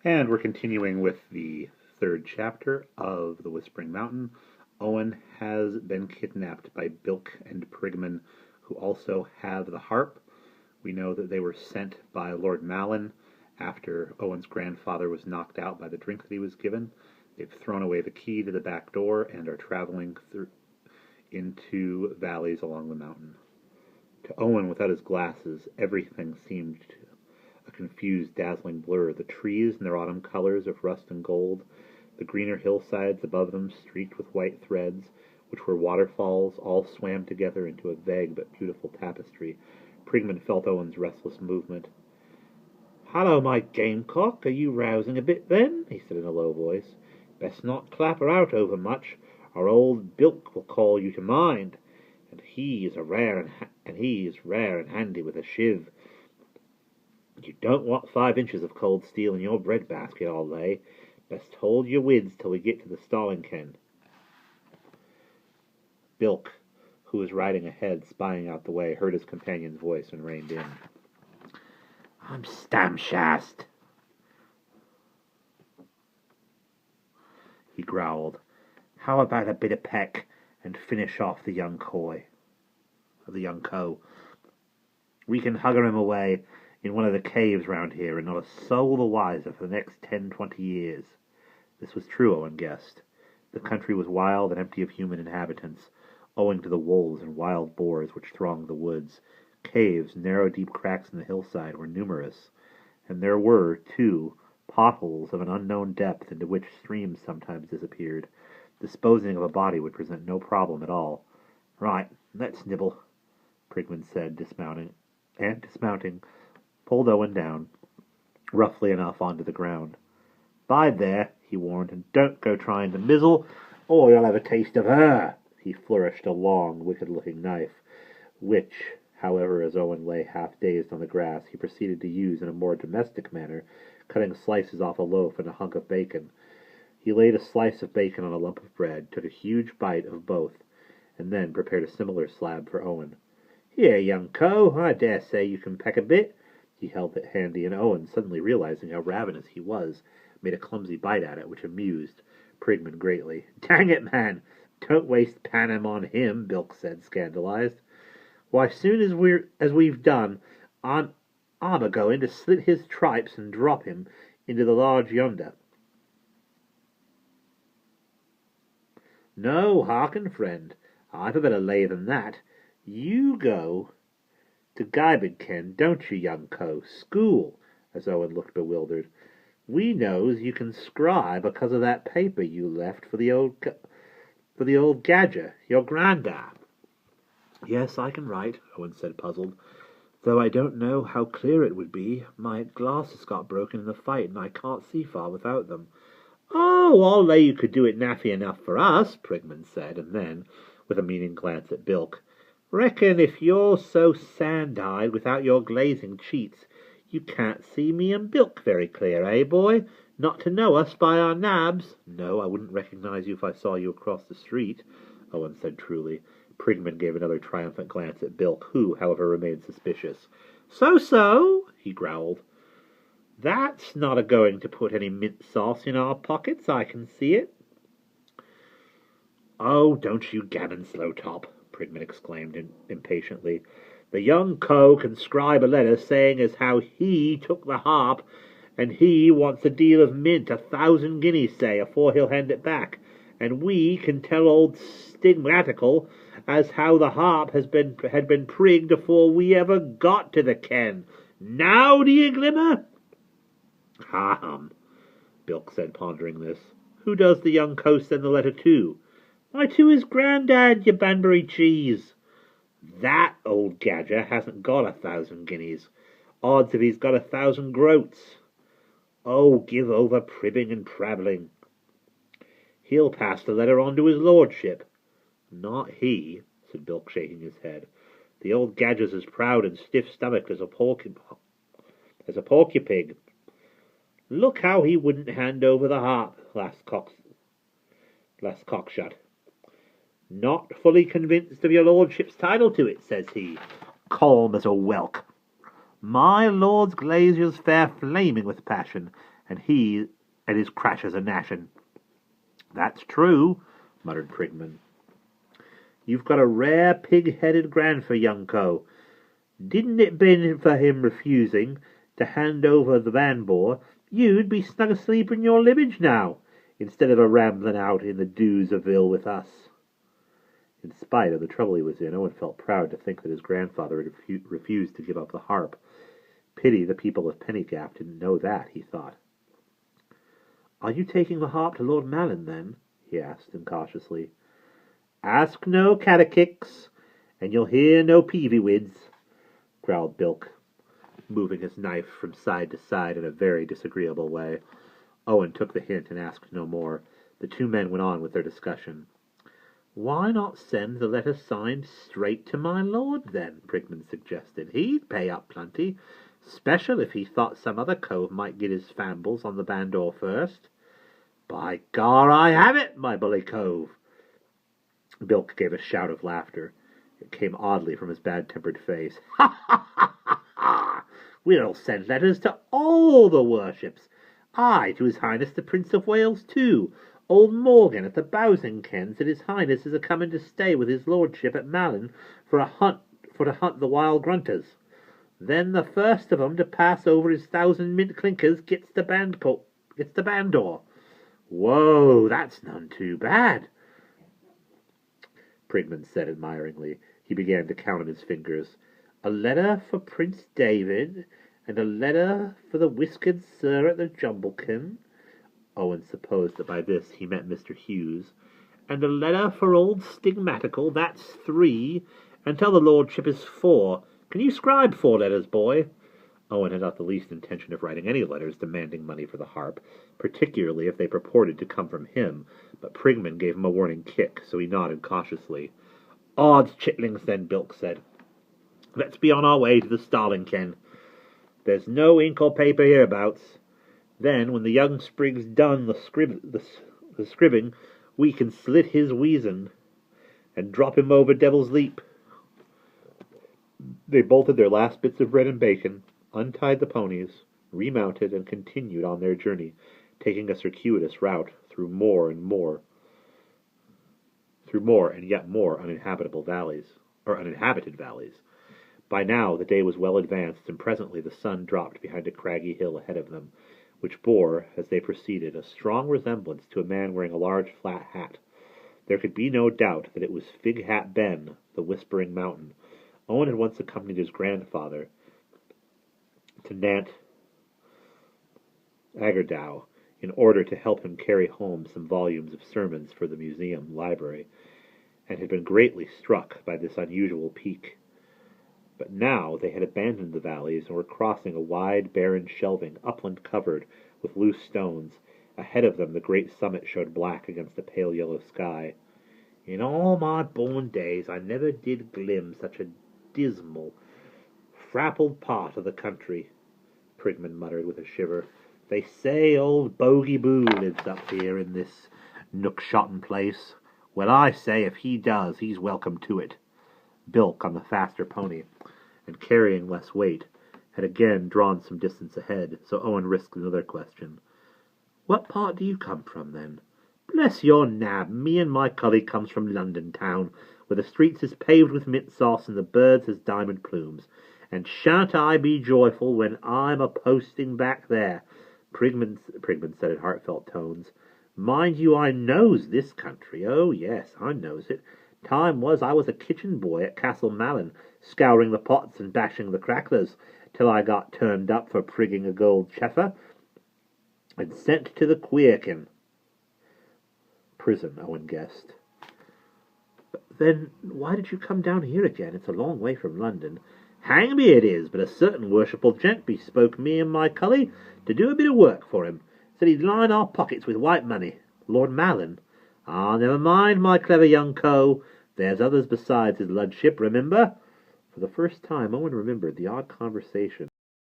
And we're continuing with the third chapter of The Whispering Mountain. Owen has been kidnapped by Bilk and Prigman, who also have the harp. We know that they were sent by Lord Malin after Owen's grandfather was knocked out by the drink that he was given. They've thrown away the key to the back door and are traveling into valleys along the mountain. To Owen, without his glasses, everything seemed a confused, dazzling blur. The trees in their autumn colors of rust and gold, the greener hillsides above them streaked with white threads, which were waterfalls, all swam together into a vague but beautiful tapestry. Prigman felt Owen's restless movement. "Hallo, my gamecock, are you rousing a bit then?" he said in a low voice. "Best not clapper out over much, or old Bilk will call you to mind, and he is rare and handy with a shiv. You don't want 5 inches of cold steel in your bread basket, I'll lay. Best hold your wids till we get to the stalling ken." Bilk, who was riding ahead, spying out the way, heard his companion's voice and reined in. "I'm Stamshast," he growled. "How about a bit of peck and finish off the young co? We can hugger him away in one of the caves round here, and not a soul the wiser for the next 10-20 years." This was true, Owen guessed. The country was wild and empty of human inhabitants, owing to the wolves and wild boars which thronged the woods. Caves, narrow deep cracks in the hillside, were numerous, and there were, too, potholes of an unknown depth into which streams sometimes disappeared. Disposing of a body would present no problem at all. "Right, let's nibble," Prigman said, dismounting, pulled Owen down, roughly enough onto the ground. "Bide there," he warned, "and don't go trying to mizzle, or you'll have a taste of her." He flourished a long, wicked-looking knife, which, however, as Owen lay half-dazed on the grass, he proceeded to use in a more domestic manner, cutting slices off a loaf and a hunk of bacon. He laid a slice of bacon on a lump of bread, took a huge bite of both, and then prepared a similar slab for Owen. "Here, young co, I dare say you can peck a bit." He held it handy, and Owen, suddenly realizing how ravenous he was, made a clumsy bite at it, which amused Prigman greatly. "Dang it, man, don't waste panem on him," Bilk said, scandalized. "Why, soon as we've done, I'm a-going to slit his tripes and drop him into the lodge yonder." "No, hearken, friend, I've a better lay than that. You go to Gybidken, don't you, young co? School," as Owen looked bewildered. "We knows you can scry because of that paper you left for the old gadger, your granda." "Yes, I can write," Owen said, puzzled, "though I don't know how clear it would be. My glasses got broken in the fight, and I can't see far without them." "Oh, I'll lay you could do it naffy enough for us," Prigman said, and then, with a meaning glance at Bilk, "Reckon if you're so sand-eyed without your glazing cheats, you can't see me and Bilk very clear, eh, boy? Not to know us by our nabs." "No, I wouldn't recognize you if I saw you across the street," Owen said truly. Prigman gave another triumphant glance at Bilk, who, however, remained suspicious. So, he growled. "That's not a-going to put any mint sauce in our pockets, I can see it." "Oh, don't you gammon, Slowtop," Prigman exclaimed impatiently. "The young co can scribe a letter saying as how he took the harp, and he wants a deal of mint, 1,000 guineas, say, afore he'll hand it back, and we can tell old Stigmatical as how the harp had been prigged afore we ever got to the ken. Now do ye glimmer?" "Ha-hum," Bilk said, pondering this. "Who does the young co send the letter to?" "Why, to his grandad, ye Banbury cheese." "That old gadger hasn't got 1,000 guineas. Odds if he's got 1,000 groats. Oh, give over pribbing and prabbling. He'll pass the letter on to his lordship." "Not he," said Bilk, shaking his head. "The old gadger's as proud and stiff-stomached as a porcupig. Look how he wouldn't hand over the harp, last cockshut. 'Not fully convinced of your lordship's title to it,' says he, calm as a whelk. My lord's glaziers fair flaming with passion, and he and his crashers a gnashing. That's true, muttered Prigman. You've got a rare pig-headed grand for young Co. Didn't it been for him refusing to hand over the Banbor, you'd be snug asleep in your libbage now, instead of a-rambling out in the dews of ill with us. In spite of the trouble he was in, Owen felt proud to think that his grandfather had refused to give up the harp. Pity the people of Pennygap didn't know that, he thought. Are you taking the harp to Lord Malin, then? He asked incautiously. Ask no catechicks, and you'll hear no peavy-wids, growled Bilk, moving his knife from side to side in a very disagreeable way. Owen took the hint and asked no more. The two men went on with their discussion. Why not send the letter signed straight to my lord, then? Prigman suggested. He'd pay up plenty, special if he thought some other cove might get his fambles on the Bandor first. By gar, I have it, my bully cove! Bilk gave a shout of laughter. It came oddly from his bad-tempered face. Ha, ha, ha, ha, ha! We'll send letters to all the worships. Aye, to His Highness the Prince of Wales, too. Old Morgan at the Bowsing kens that His Highness is a-coming to stay with his lordship at Malin for to hunt the wild grunters. Then the first of 'em to pass over his 1,000 mint clinkers gets the Bandor. Whoa, that's none too bad, Prigman said admiringly. He began to count on his fingers. A letter for Prince David, and a letter for the whiskered sir at the Jumblekin. Owen supposed that by this he meant Mr. Hughes. And a letter for old Stigmatical, that's 3, and tell the lordship is 4. Can you scribe 4 letters, boy? Owen had not the least intention of writing any letters demanding money for the harp, particularly if they purported to come from him, but Prigman gave him a warning kick, so he nodded cautiously. Odds chitlings, then, Bilk said. Let's be on our way to the Starling ken. There's no ink or paper hereabouts. Then, when the young sprig's done the scribbing, we can slit his weason and drop him over Devil's Leap. They bolted their last bits of bread and bacon, untied the ponies, remounted, and continued on their journey, taking a circuitous route through more and yet more uninhabited valleys. By now the day was well advanced, and presently the sun dropped behind a craggy hill ahead of them, which bore, as they proceeded, a strong resemblance to a man wearing a large flat hat. There could be no doubt that it was Fig Hat Ben, the Whispering Mountain. Owen had once accompanied his grandfather to Nant Agerdow in order to help him carry home some volumes of sermons for the museum library, and had been greatly struck by this unusual peak. But now they had abandoned the valleys and were crossing a wide, barren shelving, upland covered with loose stones. Ahead of them the great summit showed black against the pale yellow sky. In all my born days I never did glim such a dismal, frappled part of the country, Prigman muttered with a shiver. They say old Bogey Boo lives up here in this nook-shotten place. Well, I say if he does, he's welcome to it. Bilk, on the faster pony, and carrying less weight, had again drawn some distance ahead, so Owen risked another question. What part do you come from, then? Bless your nab, me and my cully comes from London town, where the streets is paved with mint sauce and the birds has diamond plumes. And shan't I be joyful when I'm a-posting back there? Prigman said in heartfelt tones. Mind you, I knows this country. Oh, yes, I knows it. Time was I was a kitchen boy at Castle Malin, scouring the pots and bashing the cracklers, till I got turned up for prigging a gold cheffer, and sent to the Queerkin. Prison, Owen guessed. Then why did you come down here again? It's a long way from London. Hang me it is, but a certain worshipful gent bespoke me and my cully to do a bit of work for him. Said he'd line our pockets with white money. Lord Malin. Ah, never mind, my clever young Co. There's others besides his lordship, remember? For the first time, Owen remembered the odd conversation